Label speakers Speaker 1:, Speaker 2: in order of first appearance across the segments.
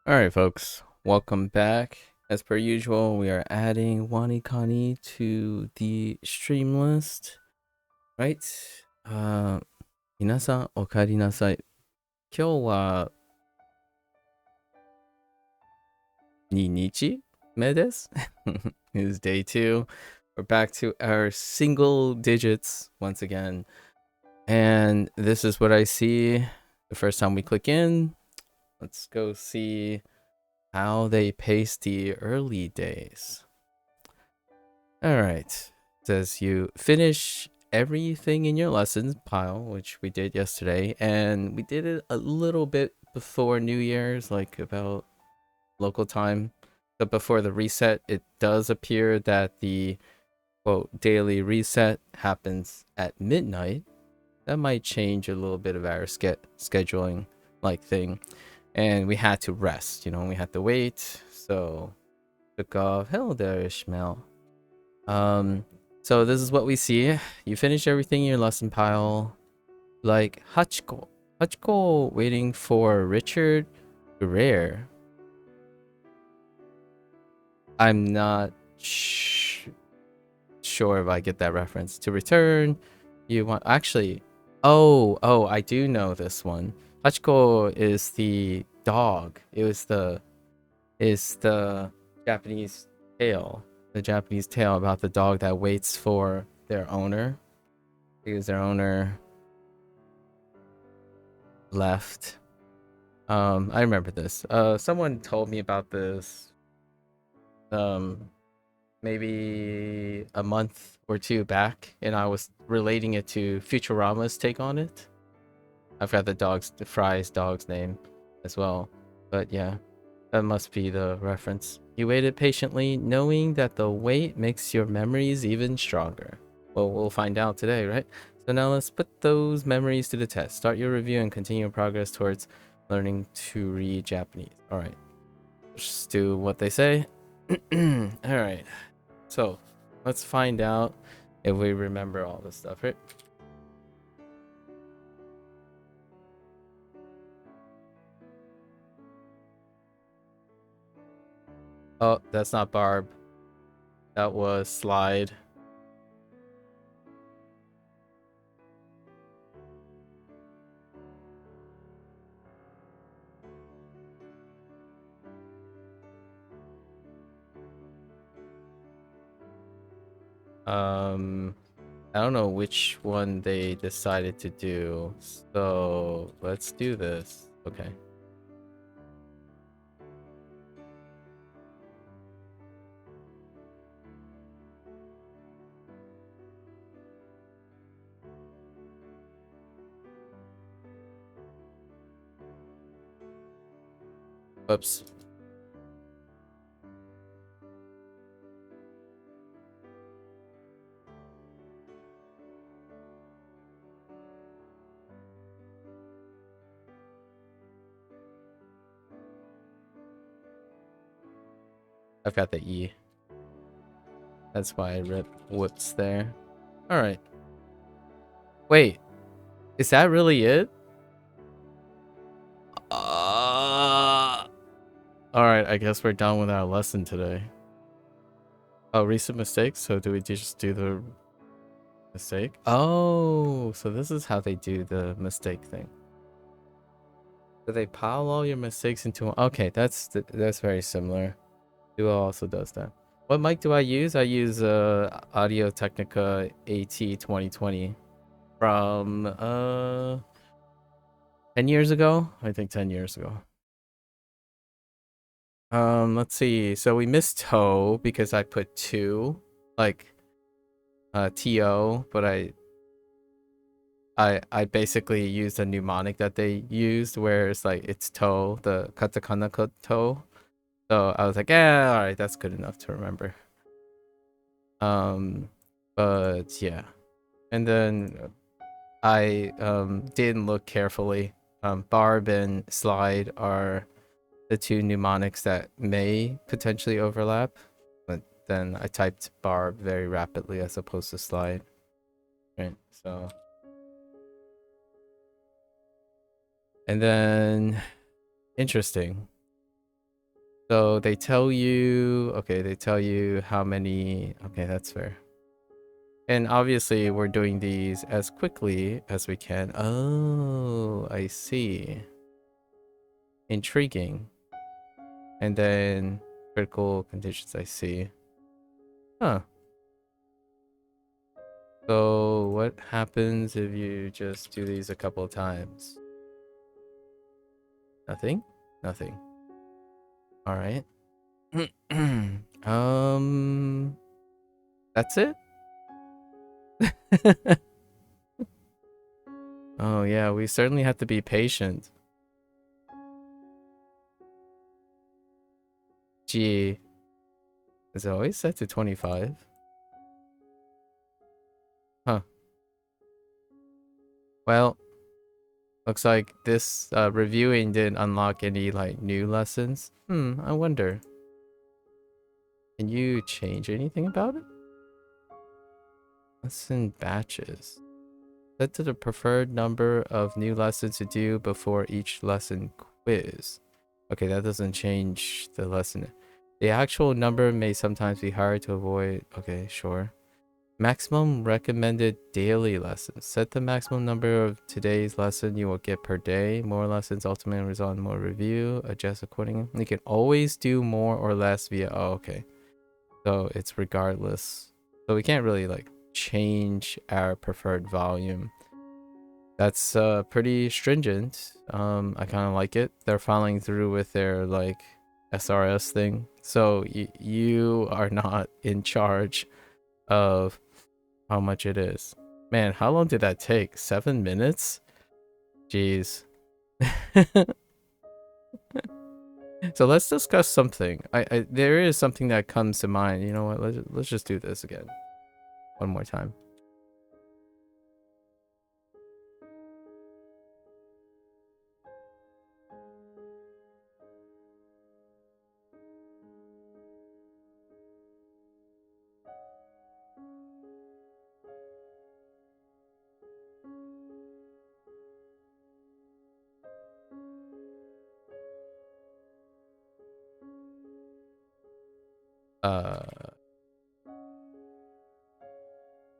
Speaker 1: All right, folks, welcome back. As per usual, we are adding WaniKani to the stream list, right? 皆さん、おかえりなさい。今日は2日目です。It is day 2. We're back to our single digits once again. And this is what I see the first time we click in. Let's go see how they pace the early days. All right. Says you finish everything in your lessons pile, which we did yesterday, and we did it a little bit before New Year's, like about local time. But before the reset, it does appear that the quote daily reset happens at midnight. That might change a little bit of our scheduling like thing. And we had to rest, we had to wait. So took off. Hello there, Ishmael. So this is what we see. You finish everything in your lesson pile. Like Hachiko. Hachiko waiting for Richard Guerrero. I'm not sure if I get that reference. To return, you want actually. Oh, I do know this one. Hachiko is the dog. Is the Japanese tale. The Japanese tale about the dog that waits for their owner because their owner left. I remember this. Someone told me about this maybe a month or two back, and I was relating it to Futurama's take on it. I forgot the Fry's dog's name as well. But yeah, that must be the reference. You waited patiently, knowing that the wait makes your memories even stronger. Well, we'll find out today, right? So now let's put those memories to the test. Start your review and continue your progress towards learning to read Japanese. All right, just do what they say. All right, so let's find out if we remember all this stuff, right? Oh, that's not Barb. That was Slide. I don't know which one they decided to do, so let's do this. Okay. Oops. I've got the E. That's why I ripped whoops there. Alright. Wait. Is that really it? Alright, I guess we're done with our lesson today. Oh, recent mistakes? So do we just do the mistake? Oh, so this is how they do the mistake thing. So they pile all your mistakes into one. Okay, that's very similar. Duo also does that. What mic do I use? I use Audio Technica AT 2020 from 10 years ago. I think 10 years ago. Let's see. So we missed toe because I put 2 like TO, but I basically used a mnemonic that they used where it's like it's toe, the katakana toe. So I was like, yeah, all right, that's good enough to remember. But yeah. And then I didn't look carefully. Barb and Slide are the 2 mnemonics that may potentially overlap, but then I typed Barb very rapidly as opposed to Slide. Right, so. And then, interesting. So they tell you, okay, they tell you how many, okay, that's fair. And obviously we're doing these as quickly as we can. Oh, I see. Intriguing. And then critical conditions, I see. Huh. So what happens if you just do these a couple of times? Nothing? Nothing. All right. That's it? Oh yeah, we certainly have to be patient. Gee, is it always set to 25? Huh. Well, looks like this reviewing didn't unlock any like new lessons. I wonder. Can you change anything about it? Lesson batches. Set to the preferred number of new lessons to do before each lesson quiz. Okay, that doesn't change the lesson. The actual number may sometimes be hard to avoid. Okay, sure. Maximum recommended daily lessons. Set the maximum number of today's lesson you will get per day. More lessons ultimately result in more review. Adjust accordingly. You can always do more or less via... Oh, okay. So it's regardless. So we can't really like change our preferred volume. That's pretty stringent. I kind of like it. They're following through with their like SRS thing. So you are not in charge of how much it is. Man, how long did that take? 7 minutes? Jeez. So let's discuss something. There is something that comes to mind. You know what? Let's just do this again. One more time.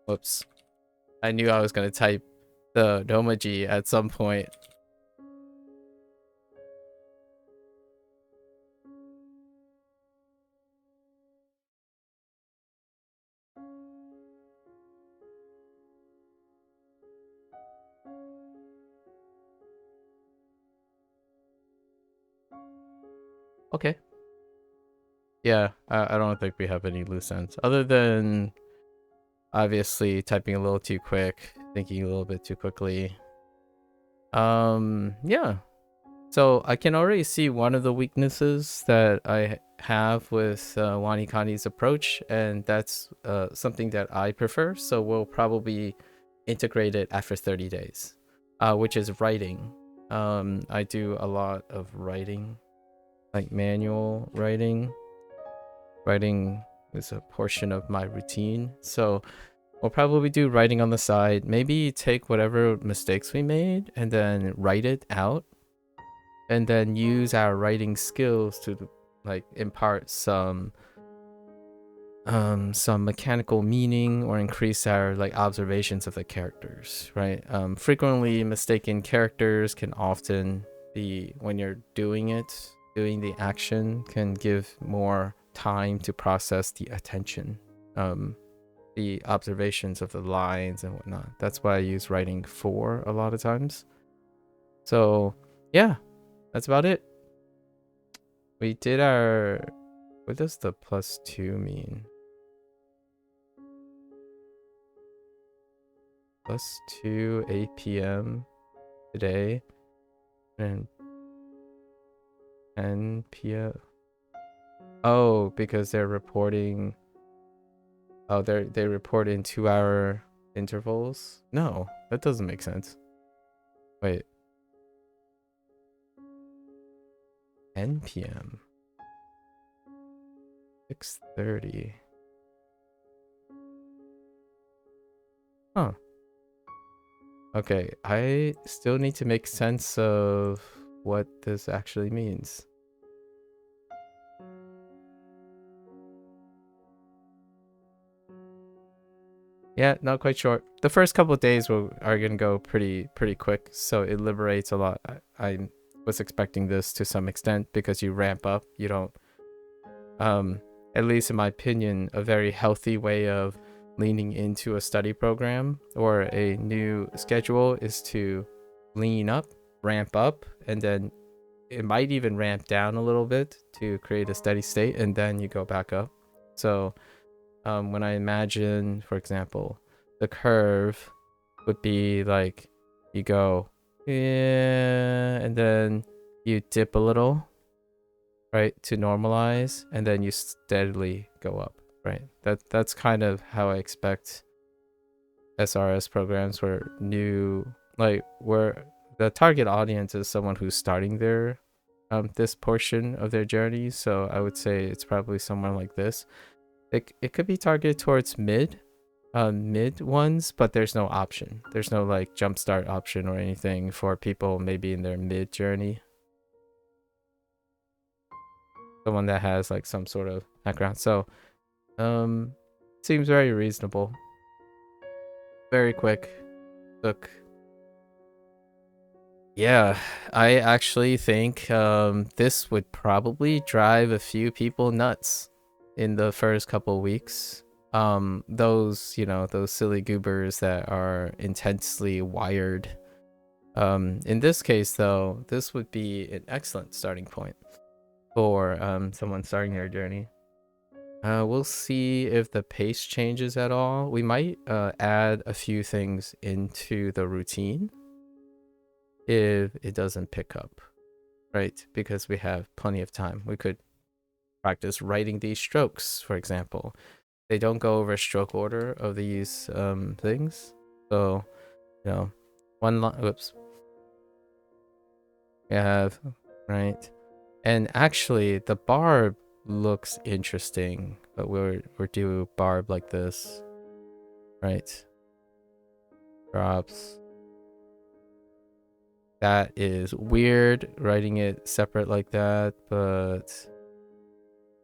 Speaker 1: Whoops. I knew I was gonna type the domaji at some point. Okay. Yeah, I don't think we have any loose ends. Other than obviously typing a little too quick, thinking a little bit too quickly. Yeah. So I can already see one of the weaknesses that I have with WaniKani's approach, and that's something that I prefer. So we'll probably integrate it after 30 days, which is writing. I do a lot of writing, like manual writing. Writing is a portion of my routine. So we'll probably do writing on the side. Maybe take whatever mistakes we made and then write it out. And then use our writing skills to like impart some mechanical meaning or increase our like observations of the characters, right? Frequently mistaken characters can often be, when you're doing the action can give more time to process the attention, the observations of the lines and whatnot. That's why I use writing for a lot of times. So yeah, that's about it. We did our... What does the +2 mean? +2 8 p.m. today and 10 p.m. Oh, because they're reporting... Oh, they report in 2-hour intervals? No, that doesn't make sense. Wait. 10 p.m. 6:30. Huh. Okay, I still need to make sense of what this actually means. Yeah, not quite sure. The first couple of days are gonna go pretty quick, so it liberates a lot. I was expecting this to some extent because you ramp up. You don't, at least in my opinion, a very healthy way of leaning into a study program or a new schedule is to lean up, ramp up, and then it might even ramp down a little bit to create a steady state, and then you go back up. So when I imagine, for example, the curve would be like you go, yeah, and then you dip a little, right, to normalize, and then you steadily go up, right? That's kind of how I expect SRS programs where where the target audience is someone who's starting their this portion of their journey. So I would say it's probably someone like this. It could be targeted towards mid ones, but there's no option. There's no like jumpstart option or anything for people maybe in their mid journey. Someone that has like some sort of background. So seems very reasonable. Very quick. Look. Yeah, I actually think this would probably drive a few people nuts in the first couple weeks. Those, you know, those silly goobers that are intensely wired. In this case though, this would be an excellent starting point for someone starting their journey. We'll see if the pace changes at all. We might add a few things into the routine if it doesn't pick up, right? Because we have plenty of time. We could practice writing these strokes, for example. They don't go over stroke order of these things. So, you know, one line, whoops. We have, right? And actually the barb looks interesting, but we're do barb like this, right? Drops. That is weird, writing it separate like that, but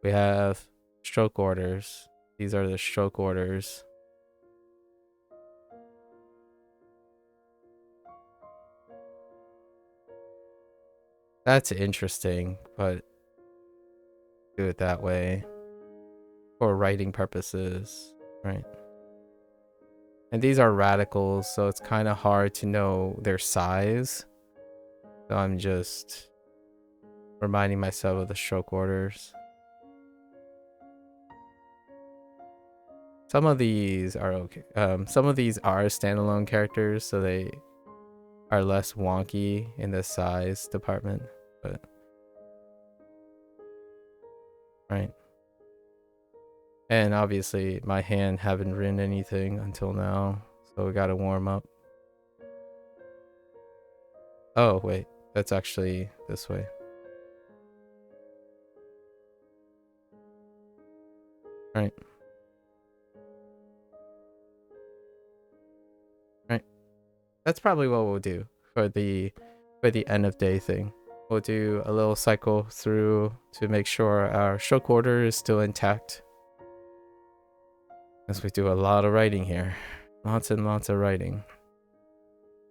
Speaker 1: we have stroke orders. These are the stroke orders. That's interesting, but do it that way for writing purposes, right? And these are radicals, so it's kind of hard to know their size. So I'm just reminding myself of the stroke orders. Some of these are okay. Some of these are standalone characters, so they are less wonky in the size department, but right. And obviously my hand haven't written anything until now, so we gotta warm up. Oh wait, that's actually this way. Right. Right. That's probably what we'll do for the end of day thing. We'll do a little cycle through to make sure our stroke order is still intact. As we do a lot of writing here. Lots and lots of writing.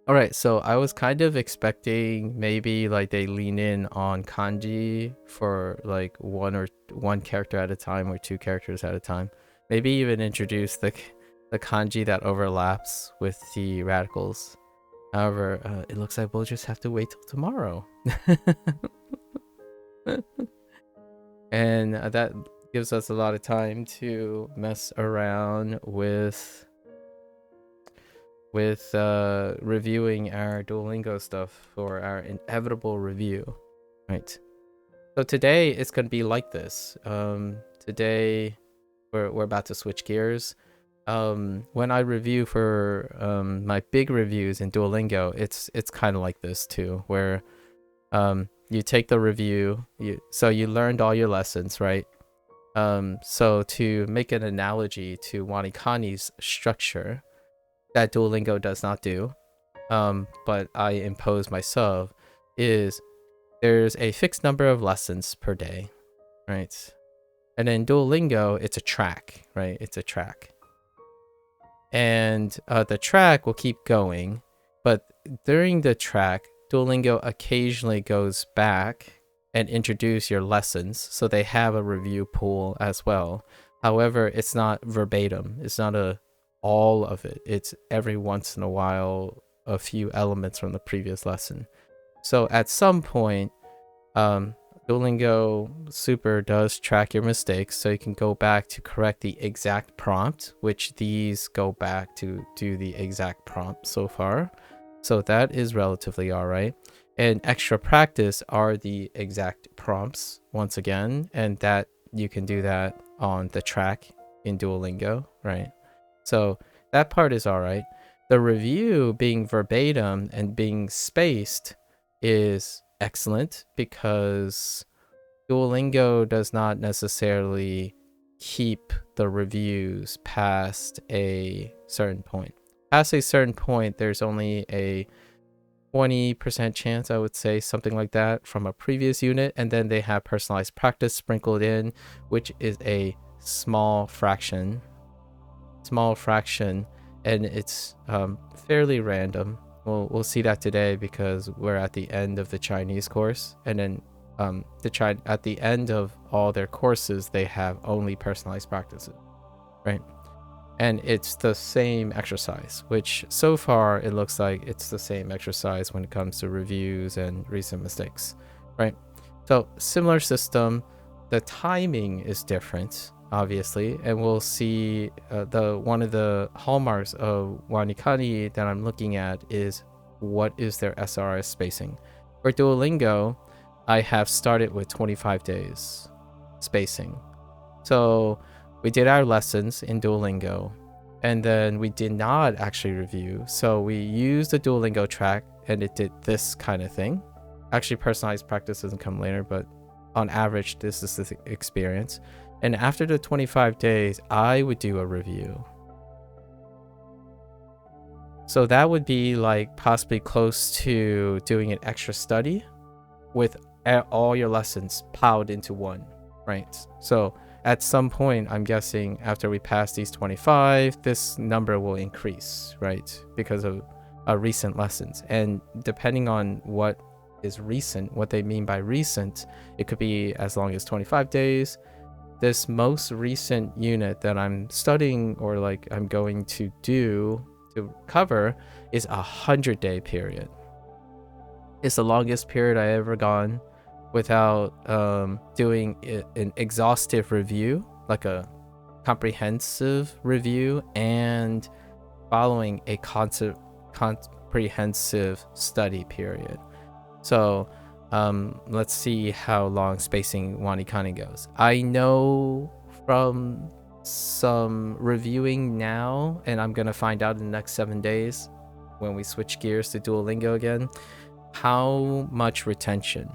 Speaker 1: Alright, so I was kind of expecting maybe like they lean in on kanji for like one character at a time or two characters at a time. Maybe even introduce the kanji that overlaps with the radicals. However, it looks like we'll just have to wait till tomorrow. And that gives us a lot of time to mess around with reviewing our Duolingo stuff for our inevitable review, right? So today it's going to be like this. Today we're about to switch gears. When I review for my big reviews in Duolingo, it's kind of like this too, where you take the review, so you learned all your lessons, right? So to make an analogy to WaniKani's structure that Duolingo does not do, but I impose myself, is there's a fixed number of lessons per day, right? And in Duolingo, it's a track, right? It's a track. and the track will keep going. But during the track, Duolingo occasionally goes back and introduce your lessons, so they have a review pool as well. However, it's not verbatim. It's not all of it. It's every once in a while a few elements from the previous lesson. So at some point, Duolingo Super does track your mistakes, so you can go back to correct the exact prompt, which these go back to do the exact prompt so far. So that is relatively all right. And extra practice are the exact prompts once again, and that you can do that on the track in Duolingo, right? So that part is all right. The review being verbatim and being spaced is excellent because Duolingo does not necessarily keep the reviews past a certain point. Past a certain point, there's only a 20% chance, I would say, something like that, from a previous unit, and then they have personalized practice sprinkled in, which is a small fraction, and it's fairly random. We'll see that today because we're at the end of the Chinese course, and then at the end of all their courses, they have only personalized practices, right? And it's the same exercise, which so far it looks like it's the same exercise when it comes to reviews and recent mistakes, right? So similar system. The timing is different, obviously, and we'll see one of the hallmarks of WaniKani that I'm looking at is what is their SRS spacing. For Duolingo, I have started with 25 days spacing. So we did our lessons in Duolingo, and then we did not actually review. So we used the Duolingo track, and it did this kind of thing. Actually, personalized practice doesn't come later, but on average, this is the experience. And after the 25 days, I would do a review. So that would be like possibly close to doing an extra study with all your lessons piled into one, right? So at some point, I'm guessing after we pass these 25, this number will increase, right? Because of recent lessons. And depending on what is recent, what they mean by recent, it could be as long as 25 days. This most recent unit that I'm studying, or like I'm going to do to cover, is a 100-day period. It's the longest period I ever gone without doing an exhaustive review, like a comprehensive review, and following a comprehensive study period. So let's see how long spacing WaniKani goes. I know from some reviewing now, and I'm gonna find out in the next 7 days when we switch gears to Duolingo again, how much retention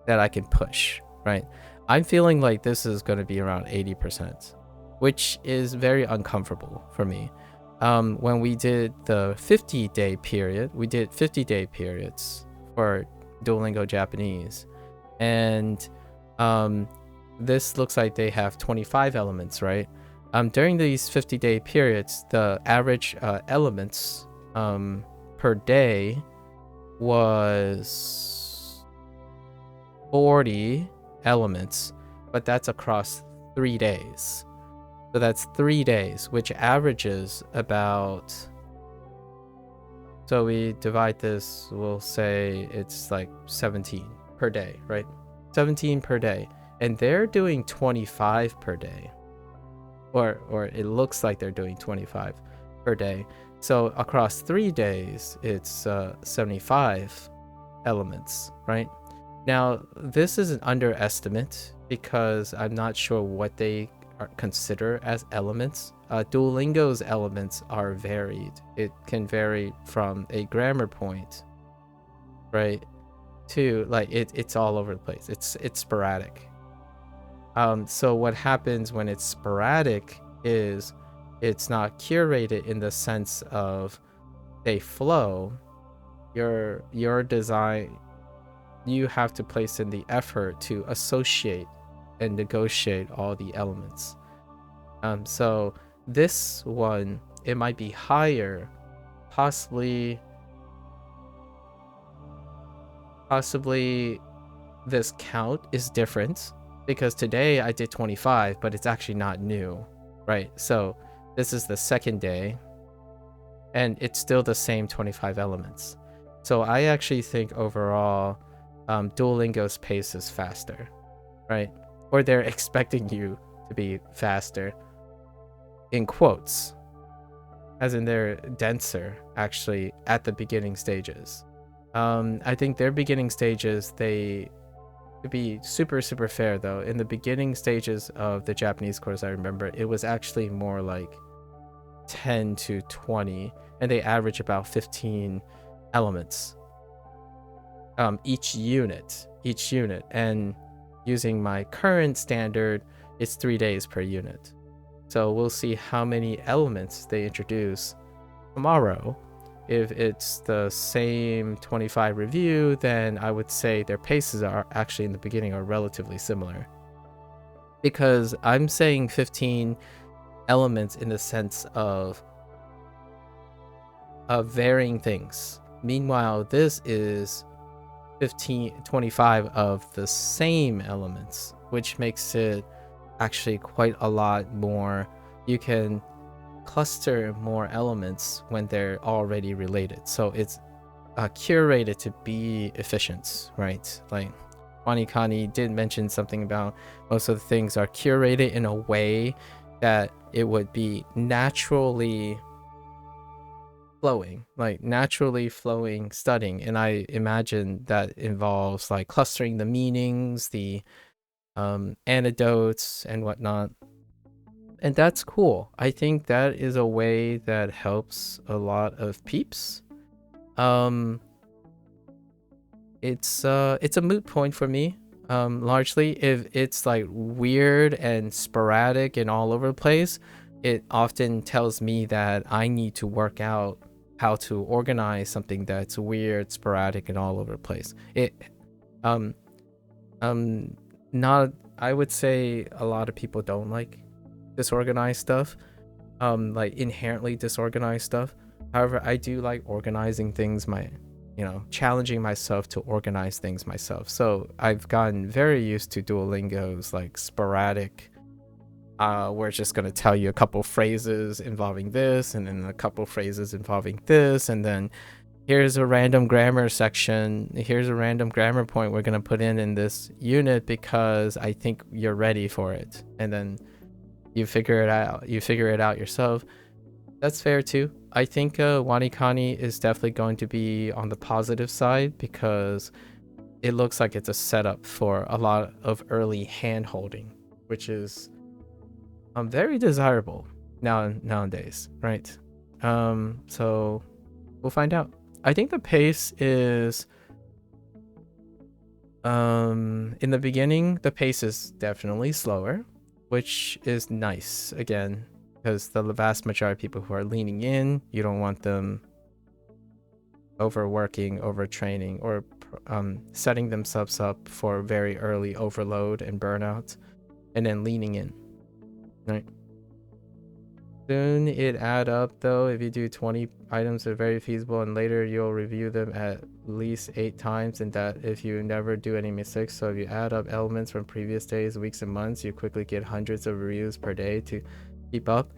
Speaker 1: that I can push, right? I'm feeling like this is going to be around 80%, which is very uncomfortable for me. When we did the 50-day period, we did 50-day periods for Duolingo Japanese, and this looks like they have 25 elements, right? During these 50-day periods, the average elements per day was 40 elements, but that's across 3 days. So that's 3 days, which averages about, so we divide this, we'll say it's like 17 per day, right? 17 per day. And they're doing 25 per day. Or it looks like they're doing 25 per day. So across 3 days, it's 75 elements, right? Now, this is an underestimate because I'm not sure what they consider as elements. Duolingo's elements are varied. It can vary from a grammar point, right, to like it's all over the place. It's sporadic. So what happens when it's sporadic is it's not curated in the sense of they flow. Your design, you have to place in the effort to associate and negotiate all the elements. So this one it might be higher. Possibly this count is different because today I did 25, but it's actually not new, right? So this is the second day and it's still the same 25 elements. So I actually think overall, Duolingo's pace is faster, right? Or they're expecting you to be faster, in quotes, as in they're denser actually at the beginning stages. I think their beginning stages, to be super fair though, in the beginning stages of the Japanese course, I remember it was actually more like 10 to 20, and they average about 15 elements each unit. And using my current standard, it's 3 days per unit. So we'll see how many elements they introduce tomorrow. If it's the same 25 review, then I would say their paces are actually in the beginning are relatively similar. Because I'm saying 15 elements in the sense of varying things. Meanwhile, this is 25 of the same elements, which makes it actually quite a lot more. You can cluster more elements when they're already related, so it's curated to be efficient, right? Like WaniKani did mention something about most of the things are curated in a way that it would be naturally flowing studying, and I imagine that involves like clustering the meanings, the anecdotes and whatnot. And that's cool. I think that is a way that helps a lot of peeps. It's a moot point for me. Largely, if it's like weird and sporadic and all over the place, it often tells me that I need to work out how to organize something that's weird, sporadic, and all over the place. Not. I would say a lot of people don't like disorganized stuff, like inherently disorganized stuff. However, I do like organizing things, challenging myself to organize things myself. So I've gotten very used to Duolingo's like sporadic, we're just going to tell you a couple phrases involving this, and then a couple phrases involving this, and then here's a random grammar section, here's a random grammar point we're going to put in this unit because I think you're ready for it. And then you figure it out yourself. That's fair too. I think WaniKani is definitely going to be on the positive side because it looks like it's a setup for a lot of early hand holding, which is very desirable nowadays, right? So we'll find out. I think the pace is in the beginning, the pace is definitely slower, which is nice again, because the vast majority of people who are leaning in, you don't want them overworking, overtraining, or setting themselves up for very early overload and burnout, and then leaning in, right? Soon it add up though. If you do 20 items, are very feasible, and later you'll review them at least 8 times, and that if you never do any mistakes. So if you add up elements from previous days, weeks, and months, you quickly get hundreds of reviews per day to keep up.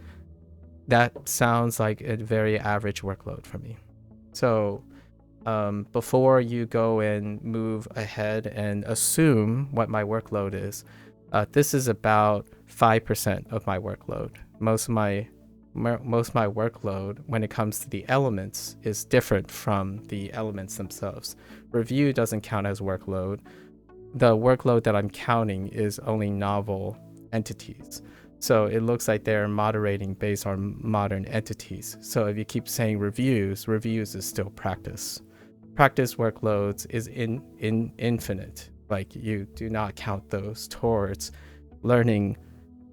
Speaker 1: That sounds like a very average workload for me. So before you go and move ahead and assume what my workload is, this is about 5% of my workload. Most of my workload when it comes to the elements is different from the elements themselves. Review doesn't count as workload. The workload that I'm counting is only novel entities. So it looks like they're moderating based on modern entities. So if you keep saying reviews is still practice. Practice workloads is infinite. Like you do not count those towards learning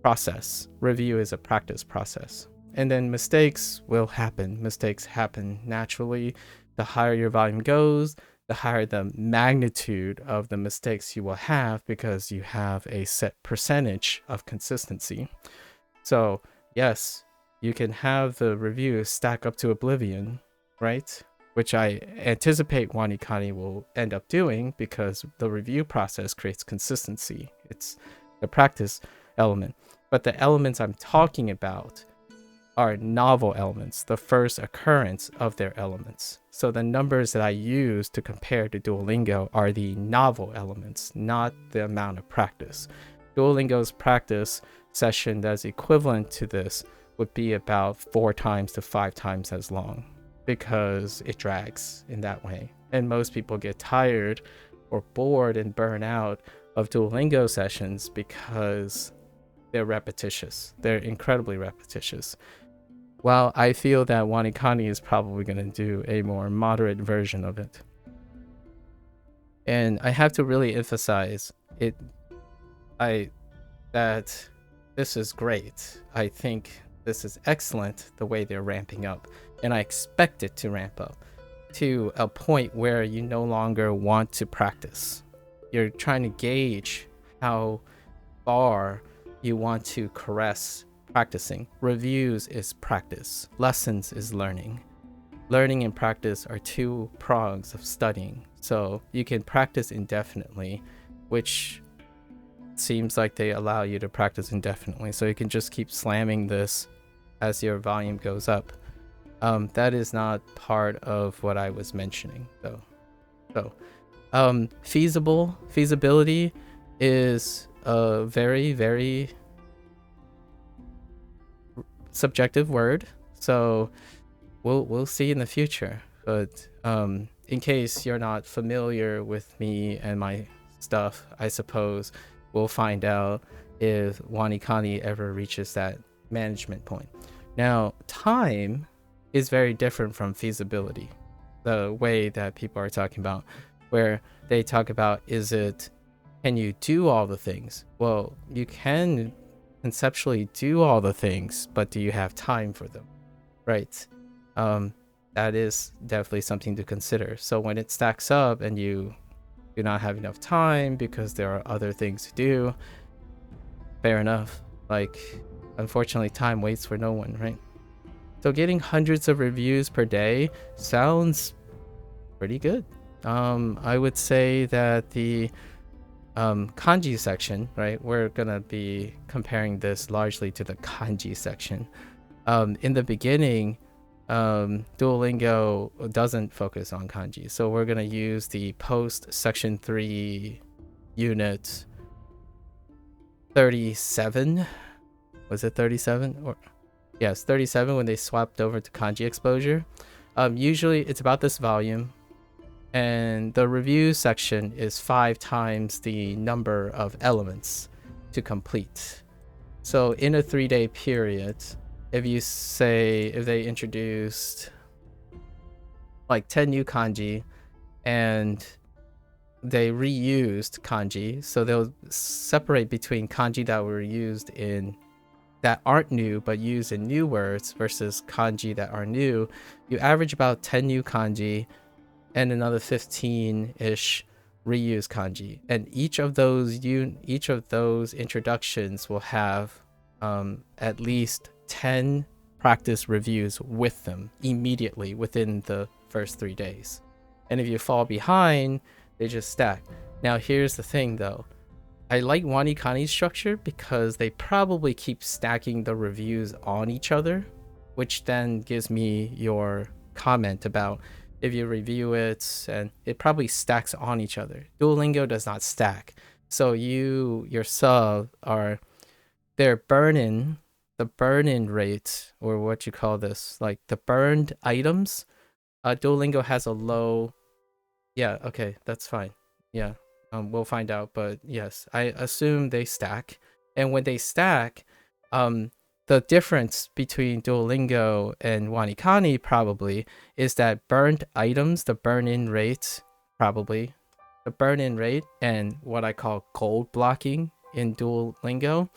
Speaker 1: process. Review is a practice process. And then mistakes will happen. Mistakes happen naturally. The higher your volume goes, the higher the magnitude of the mistakes you will have, because you have a set percentage of consistency. So yes, you can have the reviews stack up to oblivion, right? Which I anticipate WaniKani will end up doing because the review process creates consistency. It's the practice element. But the elements I'm talking about are novel elements, the first occurrence of their elements. So the numbers that I use to compare to Duolingo are the novel elements, not the amount of practice. Duolingo's practice session that's equivalent to this would be about 4 times to 5 times as long because it drags in that way. And most people get tired or bored and burn out of Duolingo sessions because they're repetitious. They're incredibly repetitious. Well, I feel that WaniKani is probably going to do a more moderate version of it. And I have to really emphasize that this is great. I think this is excellent the way they're ramping up. And I expect it to ramp up to a point where you no longer want to practice. You're trying to gauge how far you want to caress practicing. Reviews is practice. Lessons is learning. Learning and practice are 2 prongs of studying. So you can practice indefinitely, which seems like they allow you to practice indefinitely. So you can just keep slamming this as your volume goes up. That is not part of what I was mentioning, though. So, feasibility is a very, very subjective word. So we'll see in the future. But in case you're not familiar with me and my stuff, I suppose we'll find out if WaniKani ever reaches that management point. Now, time is very different from feasibility. The way that people are talking about, where they talk about, can you do all the things? Well, you can conceptually do all the things, but do you have time for them? Right. That is definitely something to consider. So when it stacks up and you do not have enough time because there are other things to do, fair enough. Like, unfortunately, time waits for no one, right? So getting hundreds of reviews per day sounds pretty good. I would say that the kanji section, right? We're gonna be comparing this largely to the kanji section. In the beginning, Duolingo doesn't focus on kanji, so we're gonna use the post section 3 unit 37. Was it 37? Or yes, 37 when they swapped over to kanji exposure. Usually it's about this volume, and the review section is 5 times the number of elements to complete. So in a 3-day period, if they introduced like 10 new kanji and they reused kanji, so they'll separate between kanji that were used that aren't new but used in new words versus kanji that are new. You average about 10 new kanji and another 15-ish reused kanji, and each of those introductions will have at least 10 practice reviews with them immediately within the first 3 days. And if you fall behind, they just stack. Now here's the thing though, I like WaniKani's structure because they probably keep stacking the reviews on each other, which then gives me your comment about if you review it, and it probably stacks on each other. Duolingo does not stack. So your sub their burn-in, the burn-in rate, or what you call this, like the burned items, Duolingo has a low. Yeah, okay, that's fine. Yeah, we'll find out, but yes, I assume they stack. And when they stack, the difference between Duolingo and WaniKani probably is that burned items, the burn-in rate, probably the burn-in rate, and what I call gold blocking in Duolingo's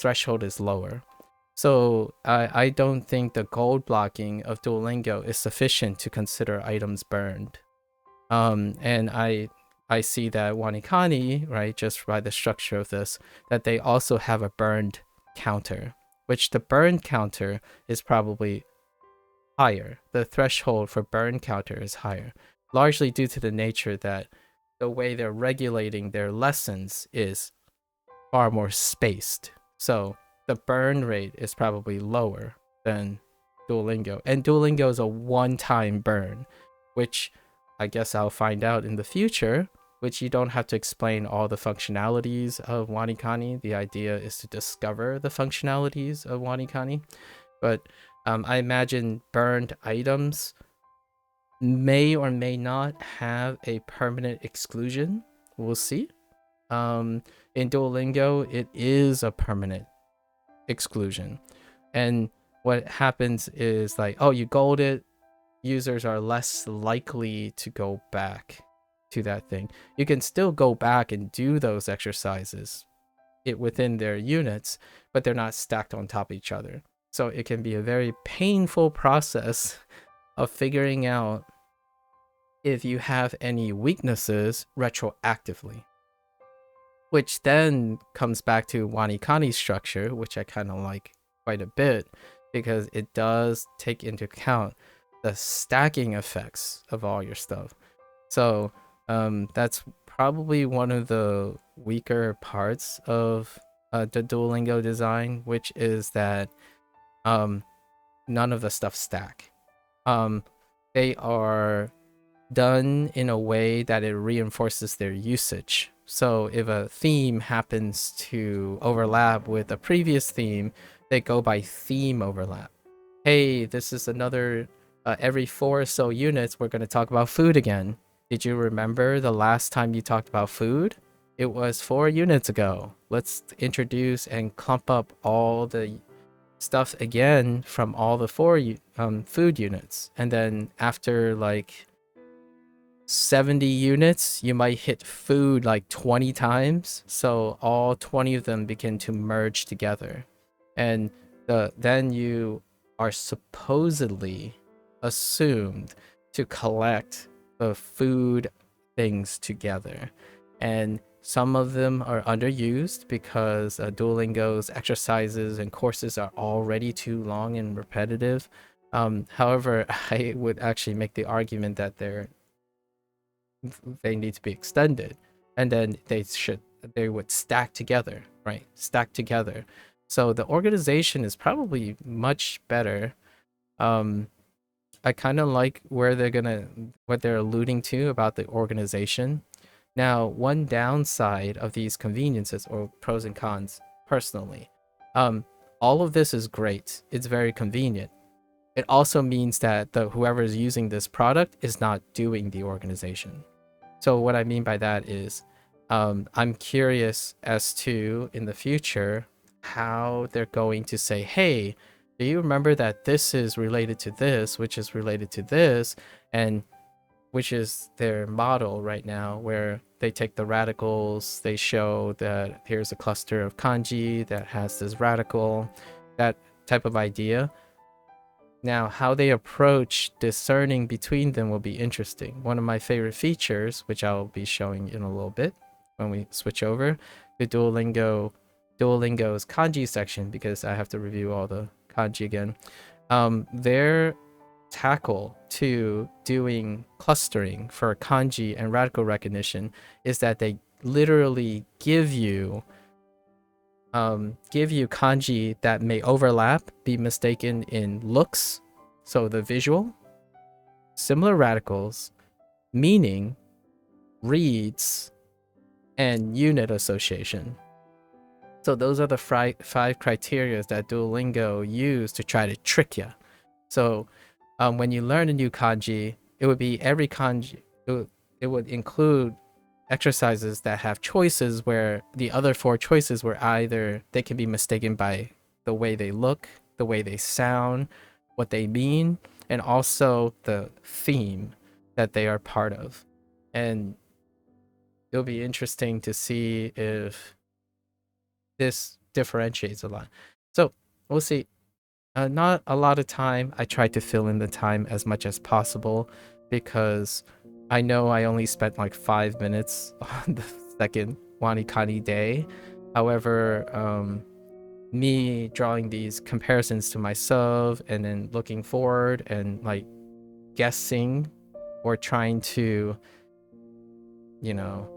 Speaker 1: threshold is lower. So I don't think the gold blocking of Duolingo is sufficient to consider items burned. And I see that WaniKani, right, just by the structure of this, that they also have a burned counter. which the burn counter is probably higher. The threshold for burn counter is higher, largely due to the nature that the way they're regulating their lessons is far more spaced. So the burn rate is probably lower than Duolingo. And Duolingo is a one-time burn, which I guess I'll find out in the future, which you don't have to explain all the functionalities of WaniKani. The idea is to discover the functionalities of WaniKani. But I imagine burned items may or may not have a permanent exclusion. We'll see. In Duolingo, it is a permanent exclusion. And what happens is like, oh, you gold it, users are less likely to go back to that thing. You can still go back and do those exercises within their units, but they're not stacked on top of each other. So it can be a very painful process of figuring out if you have any weaknesses retroactively, which then comes back to WaniKani's structure, which I kind of like quite a bit because it does take into account the stacking effects of all your stuff. So that's probably one of the weaker parts of the Duolingo design, which is that none of the stuff stack. They are done in a way that it reinforces their usage. So if a theme happens to overlap with a previous theme, they go by theme overlap. Hey, this is another, every 4 or so units, we're going to talk about food again. Did you remember the last time you talked about food? It was 4 units ago. Let's introduce and clump up all the stuff again from all the 4 food units. And then after like 70 units, you might hit food like 20 times. So all 20 of them begin to merge together. And then you are supposedly assumed to collect the food things together. And some of them are underused because Duolingo's exercises and courses are already too long and repetitive. However, I would actually make the argument that they need to be extended, and then they would stack together, right? Stack together. So the organization is probably much better. I kind of like what they're alluding to about the organization. Now, one downside of these conveniences, or pros and cons, personally, all of this is great. It's very convenient. It also means that whoever is using this product is not doing the organization. So what I mean by that is, I'm curious as to, in the future, how they're going to say, hey, do you remember that this is related to this, which is related to this, and which is their model right now, where they take the radicals, they show that here's a cluster of kanji that has this radical, that type of idea. Now, how they approach discerning between them will be interesting. One of my favorite features, which I'll be showing in a little bit when we switch over to Duolingo's kanji section, because I have to review all the kanji again. Their tackle to doing clustering for kanji and radical recognition is that they literally give you kanji that may overlap, be mistaken in looks, so the visual, similar radicals, meaning, reads, and unit association. So those are the 5 criteria that Duolingo use to try to trick you. So when you learn a new kanji, it would be every kanji, it would include exercises that have choices where the other 4 choices were either they can be mistaken by the way they look, the way they sound, what they mean, and also the theme that they are part of. And it'll be interesting to see if this differentiates a lot. So we'll see. Not a lot of time. I tried to fill in the time as much as possible because I know I only spent like 5 minutes on the second WaniKani day. However, me drawing these comparisons to myself and then looking forward and like guessing or trying to, you know,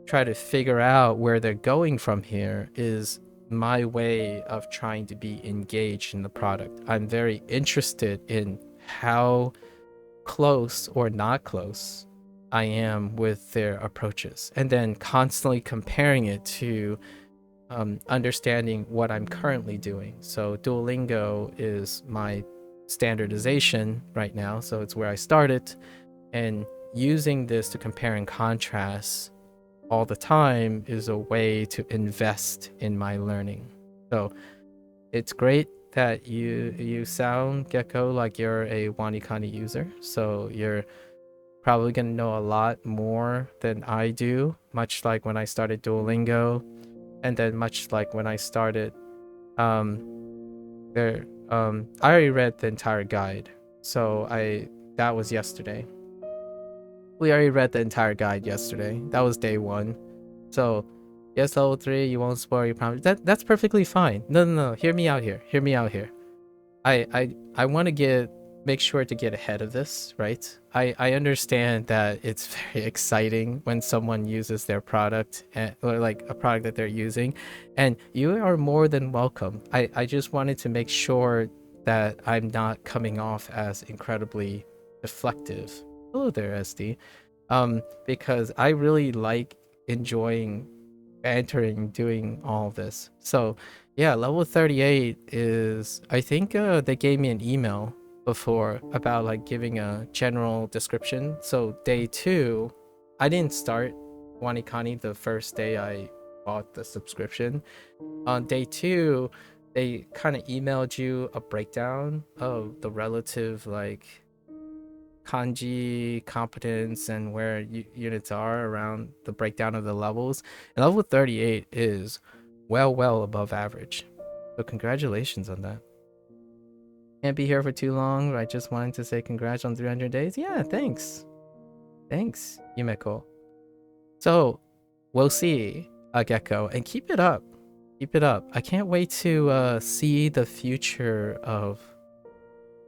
Speaker 1: try to figure out where they're going from here is my way of trying to be engaged in the product. I'm very interested in how close or not close I am with their approaches, and then constantly comparing it to understanding what I'm currently doing. So Duolingo is my standardization right now, so it's where I started, and using this to compare and contrast all the time is a way to invest in my learning. So it's great that you sound, Gecko, like you're a WaniKani user, so you're probably gonna know a lot more than I do, much like when I started Duolingo, and then much like when I started I already read the entire guide, so that was yesterday. We already read the entire guide yesterday. That was day 1. So yes, level 3, you won't spoil your promise. That's perfectly fine. No, hear me out here. I want to make sure to get ahead of this, right? I understand that it's very exciting when someone uses their product, or like a product that they're using, and you are more than welcome. I just wanted to make sure that I'm not coming off as incredibly deflective. Hello there, SD. Because I really like enjoying bantering, doing all of this. So yeah, level 38 is, I think they gave me an email before about like giving a general description. So day 2, I didn't start WaniKani the first day I bought the subscription. On day 2, they kind of emailed you a breakdown of the relative like kanji competence and where units are around the breakdown of the levels. And level 38 is well above average. So congratulations on that. Can't be here for too long, but I just wanted to say congrats on 300 days. Yeah, thanks. Thanks, Yumeko. So we'll see, Gecko, and keep it up. Keep it up. I can't wait to see the future of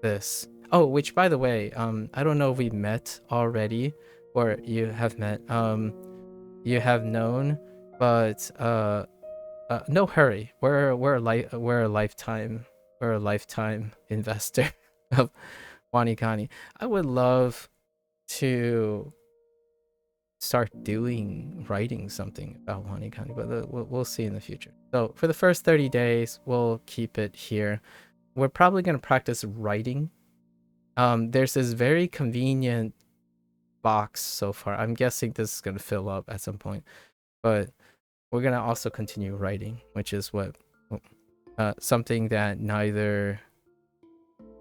Speaker 1: this. Oh, which by the way, I don't know if we met already or you have met. You have known, but no hurry. We're a lifetime investor of WaniKani. I would love to start writing something about WaniKani, but we'll see in the future. So for the first 30 days, we'll keep it here. We're probably going to practice writing. There's this very convenient box so far. I'm guessing this is going to fill up at some point, but we're going to also continue writing, which is what something that neither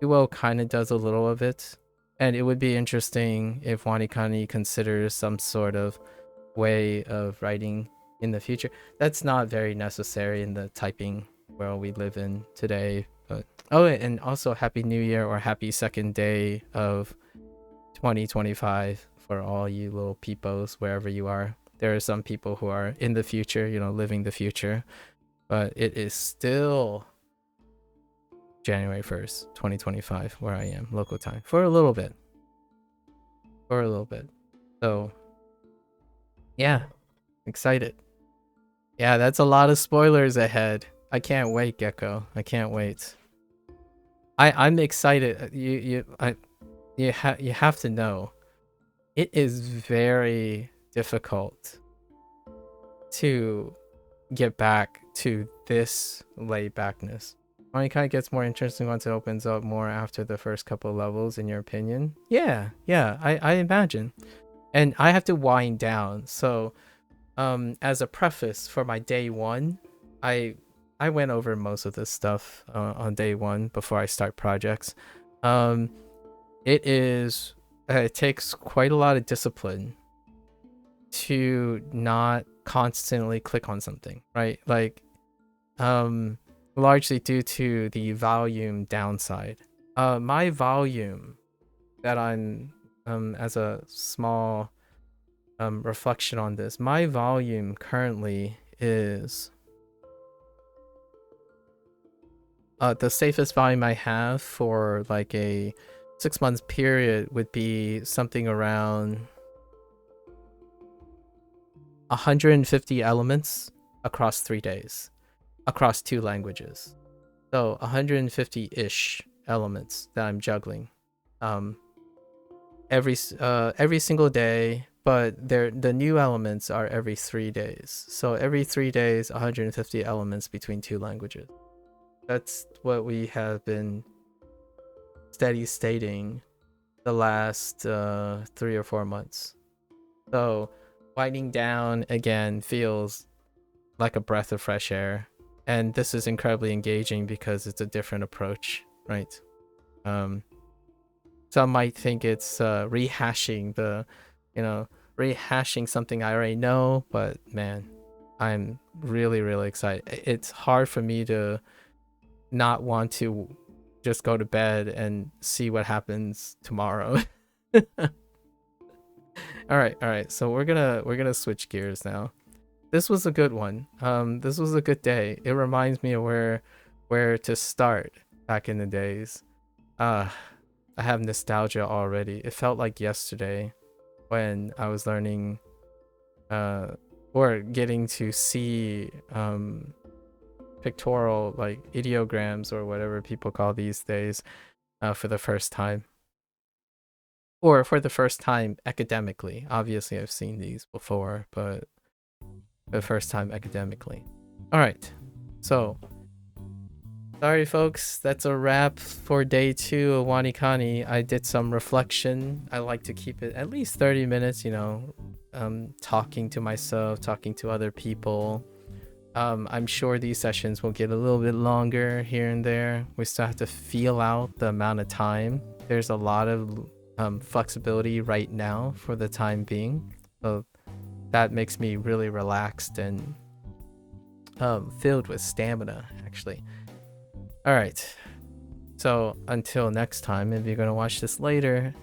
Speaker 1: Duo kind of does a little of it. And it would be interesting if WaniKani considers some sort of way of writing in the future. That's not very necessary in the typing world we live in today. But oh, and also Happy New Year or Happy second day of 2025 for all you little peepos wherever you are. There are some people who are in the future, living the future, but it is still January 1st, 2025 where I am, local time, for a little bit. So yeah, excited. Yeah, that's a lot of spoilers ahead. I can't wait, Gecko. I can't wait. I'm excited. You have to know, it is very difficult to get back to this laid backness. It kind of gets more interesting once it opens up more after the first couple of levels, in your opinion? Yeah, I imagine. And I have to wind down. So as a preface for my day 1, I went over most of this stuff on day 1 before I start projects. It takes quite a lot of discipline to not constantly click on something, right? Like largely due to the volume downside. My volume that I'm as a small reflection on this, my volume currently is the safest volume I have for like a 6 month period would be something around 150 elements across 3 days, across 2 languages. So 150-ish elements that I'm juggling every single day, but the new elements are every 3 days. So every 3 days, 150 elements between 2 languages. That's what we have been steady stating the last 3 or 4 months. So winding down again feels like a breath of fresh air, and this is incredibly engaging because it's a different approach, right? Some might think it's rehashing rehashing something I already know, but man, I'm really, really excited. It's hard for me to not want to just go to bed and see what happens tomorrow. all right, so we're gonna switch gears now. This was a good one. This was a good day. It reminds me of where to start back in the days. I have nostalgia already. It felt like yesterday when I was learning or getting to see pictorial, like ideograms or whatever people call these days, for the first time. Or for the first time academically. Obviously I've seen these before, but for the first time academically. All right, so sorry folks, that's a wrap for day 2 of WaniKani. I did some reflection. I like to keep it at least 30 minutes, talking to myself, talking to other people. I'm sure these sessions will get a little bit longer here and there. We still have to feel out the amount of time. There's a lot of flexibility right now for the time being, so that makes me really relaxed and filled with stamina, actually. All right, so until next time, if you're gonna watch this later,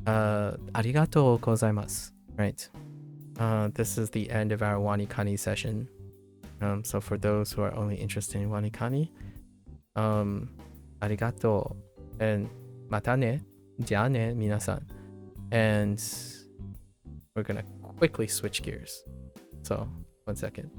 Speaker 1: arigatou gozaimasu, right? This is the end of our WaniKani session. So for those who are only interested in WaniKani, arigatou and mata ne, ja ne, minasan. And we're gonna quickly switch gears. So 1 second.